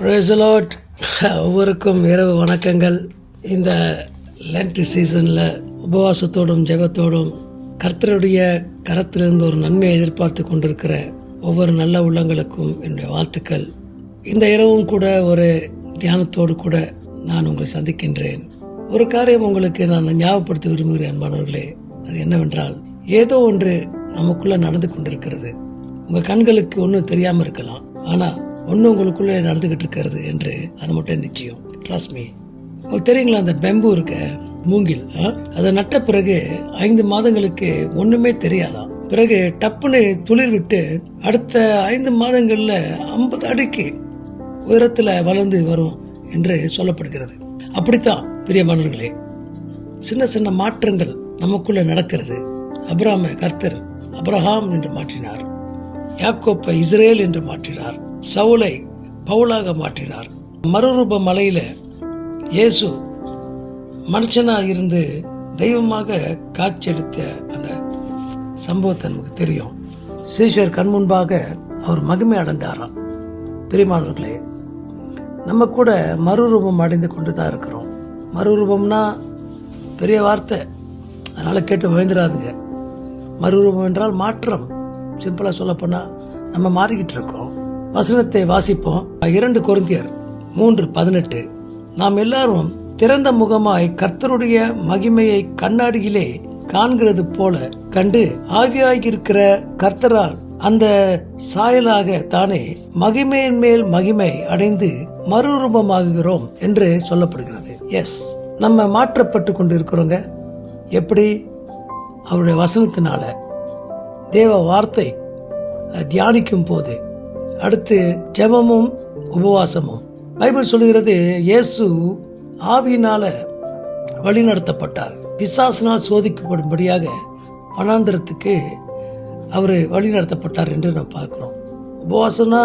Praise the Lord. ஒவ்வொருக்கும் இரவு வணக்கங்கள். இந்த லென்ட் சீசனில் உபவாசத்தோடும் ஜெபத்தோடும் கர்த்தருடைய கரத்திலிருந்து ஒரு நன்மையை எதிர்பார்த்து கொண்டிருக்கிற ஒவ்வொரு நல்ல உள்ளங்களுக்கும் என்னுடைய வாழ்த்துக்கள். இந்த இரவும் கூட ஒரு தியானத்தோடு கூட நான் உங்களை சந்திக்கின்றேன். ஒரு காரியம் உங்களுக்கு நான் ஞாபகப்படுத்த விரும்புகிறேன் அன்பானவர்களே. அது என்னவென்றால், ஏதோ ஒன்று நமக்குள்ள நடந்து கொண்டிருக்கிறது. உங்க கண்களுக்கு ஒன்றும் தெரியாம இருக்கலாம், ஆனா ஒன்று உங்களுக்குள்ளே நடந்துகிட்டு இருக்கிறது என்று அது மட்டும் நிச்சயம். Trust me. உங்களுக்கு தெரியுங்களா, அந்த பெம்பு இருக்க மூங்கில், அதை நட்ட பிறகு 5 மாதங்களுக்கு ஒண்ணுமே தெரியாதான். பிறகு டப்புன்னு துளிர் விட்டு அடுத்த 5 மாதங்கள்ல 50 அடிக்கு உயரத்துல வளர்ந்து வரும் என்று சொல்லப்படுகிறது. அப்படித்தான் பிரியமானவர்களே, சின்ன சின்ன மாற்றங்கள் நமக்குள்ள நடக்கிறது. அபிரகாமை கர்த்தர் அபிரகாம் என்று மாற்றினார், யாக்கோப்பை இஸ்ரேல் என்று மாற்றினார், சவுலை பவுலாக மாற்றினார். மறுரூப மலையில இயேசு மனுஷனா இருந்து தெய்வமாக காட்சியளித்த அந்த சம்பவத்தை நமக்கு தெரியும். சீஷர் கண் முன்பாக அவர் மகிமை அடைந்தாராம். பிரியமானவர்களே, நம்ம கூட மறுரூபம் அடைந்து கொண்டு தான் இருக்கிறோம். மறுரூபம்னா பெரிய வார்த்தை, அதனால கேட்டு பயந்துடாதுங்க. மறுரூபம் என்றால் மாற்றம். சிம்பிளா சொல்ல போனா நம்ம மாறிக்கிட்டு இருக்கோம். வசனத்தை வாசிப்போம். 2 கொரிந்தியர் 3:18. நாம் எல்லாரும் திறந்த முகமாய் கர்த்தருடைய மகிமையை கண்ணாடியிலே காண்கிறது போல கண்டு ஆவியாயிருக்கிற கர்த்தரால் அந்த சாயலாக தானே மகிமையின் மேல் மகிமை அடைந்து மறுரூபமாகுகிறோம் என்று சொல்லப்படுகிறது. எஸ், நம்ம மாற்றப்பட்டு கொண்டு இருக்கிறோங்க. எப்படி? அவருடைய வசனத்தினால, தேவ வார்த்தை தியானிக்கும் போது, அடுத்து ஜெபமும் உபவாசமும். பைபிள் சொல்லுகிறது, இயேசு ஆவியினால வழி நடத்தப்பட்டார். பிசாசினால் சோதிக்கப்படும்படியாக வனாந்திரத்துக்கு அவர் வழி நடத்தப்பட்டார் என்று நாம் பார்க்கிறோம். உபவாசம்னா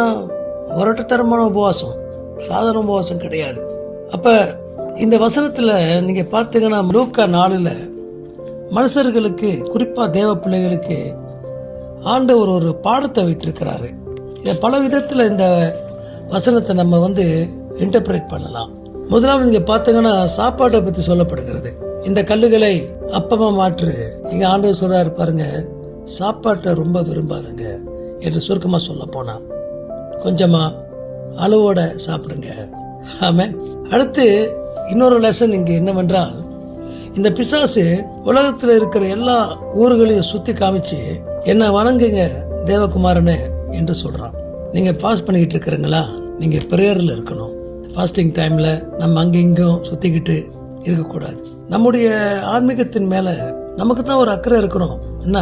முரட்டுத்தரமான உபவாசம், சாதாரண உபவாசம் கிடையாது. அப்ப இந்த வசனத்துல நீங்க பார்த்தீங்கன்னா, லூக்கா 4ல் மனுஷர்களுக்கு, குறிப்பா தேவ பிள்ளைகளுக்கு ஆண்டவர் ஒரு பாடத்தை வைத்திருக்கிறாரு. இதை பல விதத்தில் இந்த வசனத்தை நம்ம இன்டர்பிரேட் பண்ணலாம். முதலாவது நீங்க பார்த்தீங்கன்னா, சாப்பாட்டை பத்தி சொல்லப்படுகிறது. இந்த கல்லுகளை அப்பமா மாற்று. இங்க ஆண்டவர் சொல்றாரு பாருங்க, சாப்பாட்டை ரொம்ப விரும்பாதுங்க என்று சுருக்கமா சொல்ல போனா, கொஞ்சமா அளவோட சாப்பிடுங்க. ஆமென். அடுத்து இன்னொரு லெசன் இங்க என்னவென்றால், இந்த பிசாசு உலகத்தில் இருக்கிற எல்லா ஊர்களையும் சுத்தி காமிச்சு என்ன வணங்குங்க தேவகுமாரனே என்று சொல்றான். நீங்க பாஸ் பண்ணிக்கிட்டு இருக்கிறீங்களா? நீங்க பிரேயர்ல இருக்கணும். ஃபாஸ்டிங் டைம்ல நம்ம அங்கெங்கும் சுத்திக்கிட்டு இருக்கக்கூடாது. நம்முடைய ஆன்மீகத்தின் மேல நமக்கு தான் ஒரு அக்கறை இருக்கணும். என்ன?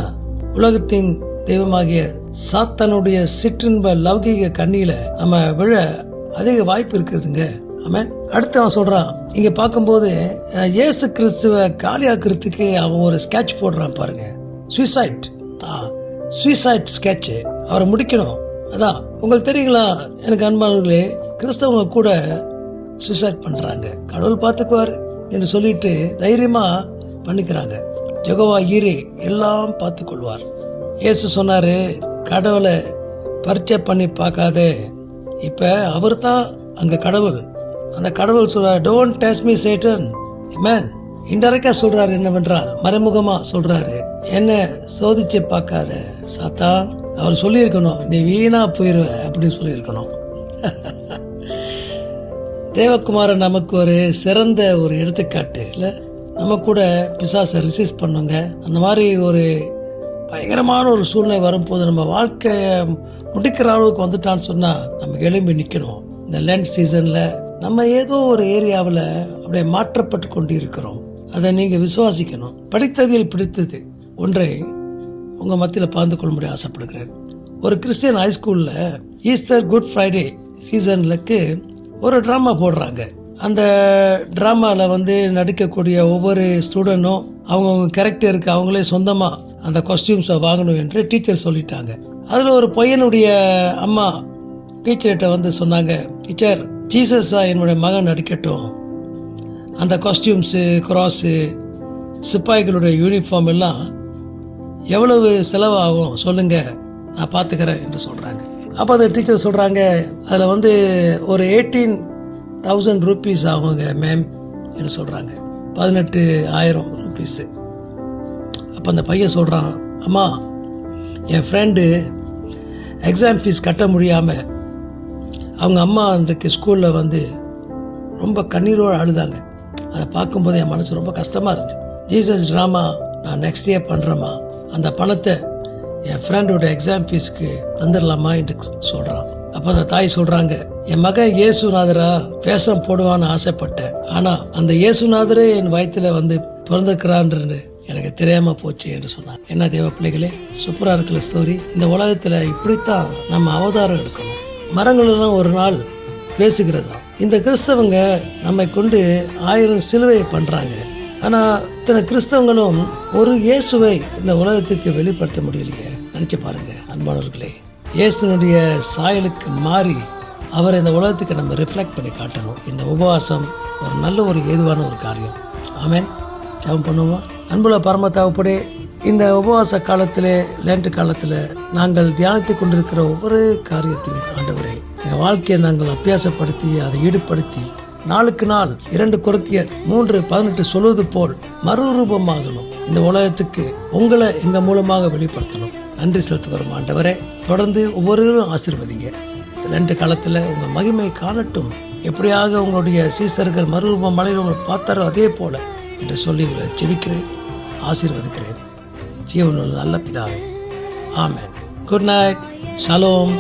உலகத்தின் தெய்வமாகிய சாத்தானுடைய சிற்றின்ப லௌகீக கண்ணியில நம்ம விழ அதிக வாய்ப்பு இருக்குதுங்க. ஆமென். அடுத்து அவன் சொல்றான், இங்க பார்க்கும்போது இயேசு கிறிஸ்துவ காலியாக்குறதுக்கு அவன் ஒரு ஸ்கெட்ச் போடுறான் பாருங்க. Suicide sketch. அவரை முடிக்கணும். அதான் உங்களுக்கு தெரியுங்களா, எனக்கு அன்பானவர்களே, கிறிஸ்தவங்க கூட சூசைட் பண்றாங்க. கடவுள் பார்த்துக்குவார் என்று சொல்லிட்டு தைரியமா பண்ணிக்கிறாங்க. ஜெகோவா ஈரே எல்லாம் பார்த்து கொள்வார். இயேசு சொன்னாரு, கடவுளை பரிச்சை பண்ணி பார்க்காதே. இப்ப அவர் தான் அங்க கடவுள். அந்த கடவுள் சொல்றாரு, டோன்ட் டெஸ்ட் மீ சேட்டன். ஆமென். இன்டைரக்டா சொல்றாரு என்னவென்றால், மறைமுகமா சொல்றாரு, என்ன சோதிச்சு பார்க்காத சாத்தா. அவர் சொல்லியிருக்கணும், நீ வீணா போயிருவ அப்படின்னு சொல்லியிருக்கணும். தேவகுமாரன் நமக்கு ஒரு சிறந்த ஒரு எடுத்துக்காட்டு இல்ல. நம்ம கூட பிசாசை ரிசீவ் பண்ணுங்க. அந்த மாதிரி ஒரு பயங்கரமான ஒரு சூழ்நிலை வரும்போது, நம்ம வாழ்க்கைய முடிக்கிற அளவுக்கு வந்துட்டான்னு சொன்னா நமக்கு எழும்பி நிக்கணும். இந்த லென்ட் சீசன்ல நம்ம ஏதோ ஒரு ஏரியாவில் அப்படியே மாற்றப்பட்டு கொண்டு இருக்கிறோம். அதை நீங்க விசுவாசிக்கணும். படித்ததில் பிடித்தது ஒன்றை உங்க மத்தியில் பகிர்ந்து கொள்ளும்படி ஆசைப்படுகிறேன். ஒரு கிறிஸ்டியன் ஹைஸ்கூல்ல ஈஸ்டர் குட் ஃப்ரைடே சீசனுக்கு ஒரு டிராமா போடுறாங்க. அந்த டிராமாவில் நடிக்கக்கூடிய ஒவ்வொரு ஸ்டூடெண்ட்டும் அவங்கவுங்க கேரக்டருக்கு அவங்களே சொந்தமா அந்த காஸ்டியூம்ஸை வாங்கணும் என்று டீச்சர் சொல்லிட்டாங்க. அதில் ஒரு பையனுடைய அம்மா டீச்சர்கிட்ட சொன்னாங்க, டீச்சர், ஜீசஸா என்னுடைய மகன் நடிக்கட்டும். அந்த காஸ்டியூம்ஸு, கிராஸு, சிப்பாய்களுடைய யூனிஃபார்ம் எல்லாம் எவ்வளவு செலவாகும் சொல்லுங்க, நான் பார்த்துக்கிறேன் என்று சொல்றாங்க. அப்போ அந்த டீச்சர் சொல்கிறாங்க, அதில் வந்து ஒரு 18,000 ரூபீஸ் ஆகுங்க மேம் என்று சொல்கிறாங்க. 18,000 ரூபீஸு. அப்போ அந்த பையன் சொல்கிறான், அம்மா என் ஃப்ரெண்டு எக்ஸாம் ஃபீஸ் கட்ட முடியாமல் அவங்க அம்மா அன்றைக்கு ஸ்கூலில் வந்து ரொம்ப கண்ணீரோடு அழுதாங்க. அதை பார்க்கும்போது என் மனசு ரொம்ப கஷ்டமாக இருந்துச்சு. ஜீசஸ் ட்ராமா நான் நெக்ஸ்ட் இயர் பண்ணுறேம்மா, அந்த பணத்தை என் ஃப்ரெண்டோட எக்ஸாம் ஃபீஸுக்கு தந்துடலாமா என்று சொல்கிறான். அப்போ அந்த தாய் சொல்கிறாங்க, என் மகன் இயேசுநாதரா வேஷம் போடுவான்னு ஆசைப்பட்டேன், ஆனால் அந்த இயேசுநாதரே என் வயிற்றில் வந்து பிறந்திருக்கிறான்னு எனக்கு தெரியாமல் போச்சு என்று சொன்னார். என்ன தேவ பிள்ளைகளே, சூப்பராக இருக்கிற ஸ்டோரி. இந்த உலகத்தில் இப்படித்தான் நம்ம அவதாரம் எடுக்கணும். மரங்களெல்லாம் ஒரு நாள் பேசுகிறதா. இந்த கிறிஸ்தவங்க நம்மை கொண்டு 1000 சிலுவையை பண்ணுறாங்க. ஆனால் இத்தனை கிறிஸ்தவங்களும் ஒரு இயேசுவை இந்த உலகத்துக்கு வெளிப்படுத்த முடியலையே. நினச்சி பாருங்கள் அன்பானவர்களே, இயேசுனுடைய சாயலுக்கு மாறி அவரை இந்த உலகத்துக்கு நம்ம ரிஃப்ளெக்ட் பண்ணி காட்டணும். இந்த உபவாசம் ஒரு நல்ல ஒரு ஏதுவான ஒரு காரியம். ஆமென். ஜெபம் பண்ணுவோமா? அன்புள்ள பரமத்தாவுப்படே, இந்த உபவாச காலத்திலே, லேண்ட் காலத்தில் நாங்கள் தியானித்து கொண்டிருக்கிற ஒவ்வொரு காரியத்தையும் ஆண்டவரே, என் வாழ்க்கையை நாங்கள் அபியாசப்படுத்தி அதை ஈடுபடுத்தி நாளுக்கு நாள் 2 கொரிந்தியர் 3:18 சொல்வது போல் மறுரூபமாகணும். இந்த உலகத்துக்கு உங்களை எங்கள் மூலமாக வெளிப்படுத்தணும். நன்றி செலுத்துகிறோம் ஆண்டவரே. தொடர்ந்து ஒவ்வொருவரும் ஆசீர்வதிங்க. லேண்ட் காலத்தில் உங்கள் மகிமை காணட்டும். எப்படியாக உங்களுடைய சீசர்கள் மறுரூபம் மலையில் உங்களை பார்த்தாரோ அதே போல என்று சொல்லி உங்களை ஜெபிக்கிறேன், ஆசீர்வதிக்கிறேன். ஜீவனுள்ள நல்ல பிதாவே, ஆமென். Good night. ஷலோம்.